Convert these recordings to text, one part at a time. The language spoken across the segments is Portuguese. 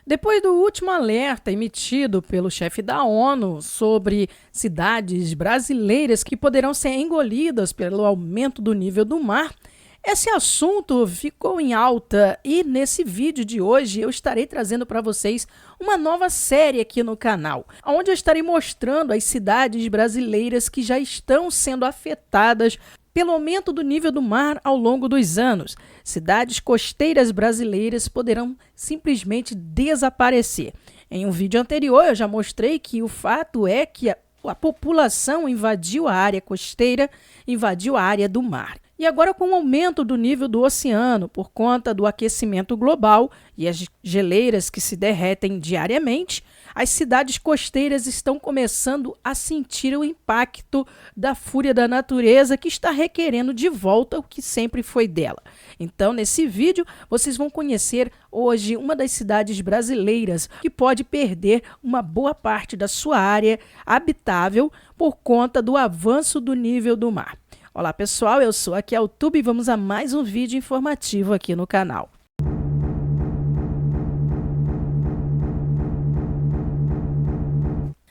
Depois do último alerta emitido pelo chefe da ONU sobre cidades brasileiras que poderão ser engolidas pelo aumento do nível do mar, esse assunto ficou em alta e nesse vídeo de hoje eu estarei trazendo para vocês uma nova série aqui no canal, onde eu estarei mostrando as cidades brasileiras que já estão sendo afetadas pelo aumento do nível do mar ao longo dos anos. Cidades costeiras brasileiras poderão simplesmente desaparecer. Em um vídeo anterior eu já mostrei que o fato é que a população invadiu a área costeira, invadiu a área do mar. E agora, com o aumento do nível do oceano por conta do aquecimento global e as geleiras que se derretem diariamente, as cidades costeiras estão começando a sentir o impacto da fúria da natureza que está requerendo de volta o que sempre foi dela. Então, nesse vídeo, vocês vão conhecer hoje uma das cidades brasileiras que pode perder uma boa parte da sua área habitável por conta do avanço do nível do mar. Olá pessoal, eu sou a Keltube e vamos a mais um vídeo informativo aqui no canal.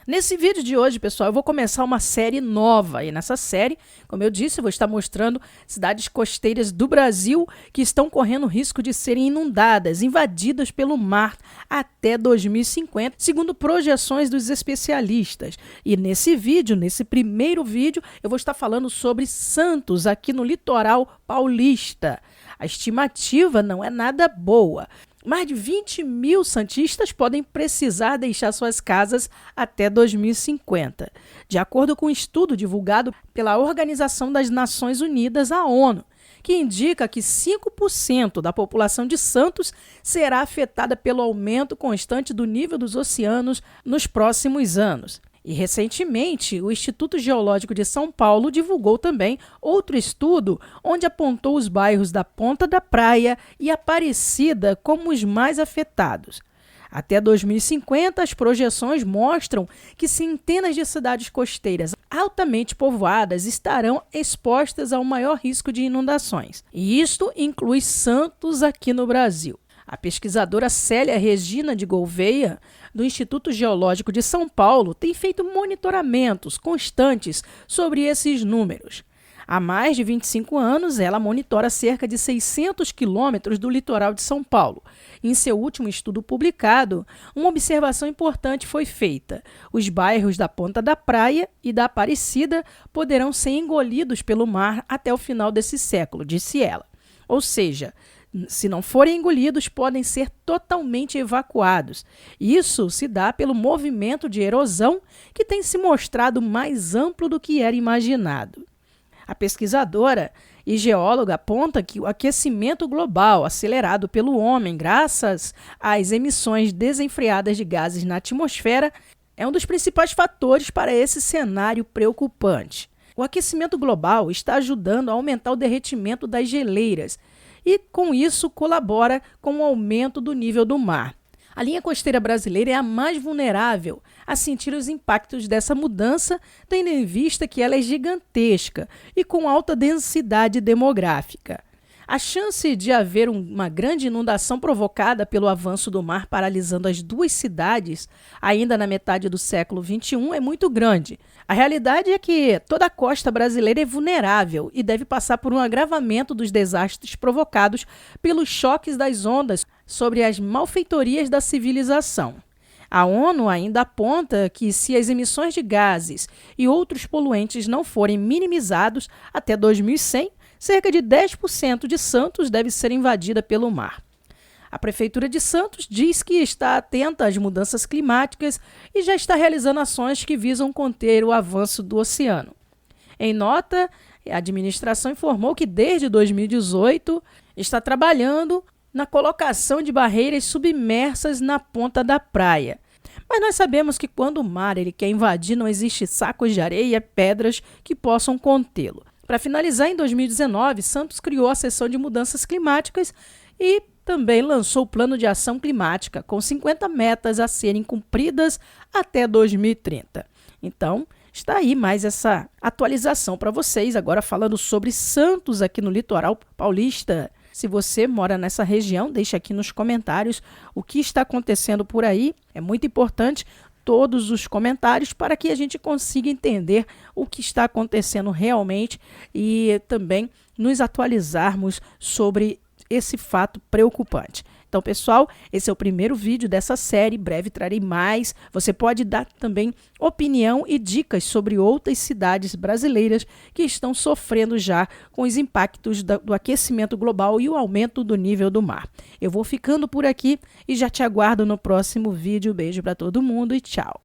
Nesse vídeo de hoje, pessoal, eu vou começar uma série nova e nessa série, como eu disse, eu vou estar mostrando cidades costeiras do Brasil que estão correndo risco de serem inundadas, invadidas pelo mar até 2050, segundo projeções dos especialistas. E nesse vídeo, nesse primeiro vídeo, eu vou estar falando sobre Santos, aqui no litoral paulista. A estimativa não é nada boa. Mais de 20 mil santistas podem precisar deixar suas casas até 2050, de acordo com um estudo divulgado pela Organização das Nações Unidas, a ONU, que indica que 5% da população de Santos será afetada pelo aumento constante do nível dos oceanos nos próximos anos. E, recentemente, o Instituto Geológico de São Paulo divulgou também outro estudo onde apontou os bairros da Ponta da Praia e Aparecida como os mais afetados. Até 2050, as projeções mostram que centenas de cidades costeiras altamente povoadas estarão expostas ao maior risco de inundações. E isto inclui Santos aqui no Brasil. A pesquisadora Célia Regina de Gouveia, do Instituto Geológico de São Paulo, tem feito monitoramentos constantes sobre esses números. Há mais de 25 anos, ela monitora cerca de 600 quilômetros do litoral de São Paulo. Em seu último estudo publicado, uma observação importante foi feita. Os bairros da Ponta da Praia e da Aparecida poderão ser engolidos pelo mar até o final desse século, disse ela. Ou seja, se não forem engolidos, podem ser totalmente evacuados. Isso se dá pelo movimento de erosão que tem se mostrado mais amplo do que era imaginado. A pesquisadora e geóloga aponta que o aquecimento global acelerado pelo homem, graças às emissões desenfreadas de gases na atmosfera, é um dos principais fatores para esse cenário preocupante. O aquecimento global está ajudando a aumentar o derretimento das geleiras, e, com isso, colabora com o aumento do nível do mar. A linha costeira brasileira é a mais vulnerável a sentir os impactos dessa mudança, tendo em vista que ela é gigantesca e com alta densidade demográfica. A chance de haver uma grande inundação provocada pelo avanço do mar paralisando as duas cidades, ainda na metade do século XXI, é muito grande. A realidade é que toda a costa brasileira é vulnerável e deve passar por um agravamento dos desastres provocados pelos choques das ondas sobre as malfeitorias da civilização. A ONU ainda aponta que, se as emissões de gases e outros poluentes não forem minimizados até 2100, cerca de 10% de Santos deve ser invadida pelo mar. A Prefeitura de Santos diz que está atenta às mudanças climáticas e já está realizando ações que visam conter o avanço do oceano. Em nota, a administração informou que desde 2018 está trabalhando na colocação de barreiras submersas na ponta da praia. Mas nós sabemos que quando o mar ele quer invadir, não existe sacos de areia e pedras que possam contê-lo. Para finalizar, em 2019, Santos criou a seção de mudanças climáticas e também lançou o Plano de Ação Climática, com 50 metas a serem cumpridas até 2030. Então, está aí mais essa atualização para vocês, agora falando sobre Santos aqui no litoral paulista. Se você mora nessa região, deixe aqui nos comentários o que está acontecendo por aí. É muito importante todos os comentários para que a gente consiga entender o que está acontecendo realmente e também nos atualizarmos sobre esse fato preocupante. Então, pessoal, esse é o primeiro vídeo dessa série, breve trarei mais. Você pode dar também opinião e dicas sobre outras cidades brasileiras que estão sofrendo já com os impactos do aquecimento global e o aumento do nível do mar. Eu vou ficando por aqui e já te aguardo no próximo vídeo. Beijo para todo mundo e tchau!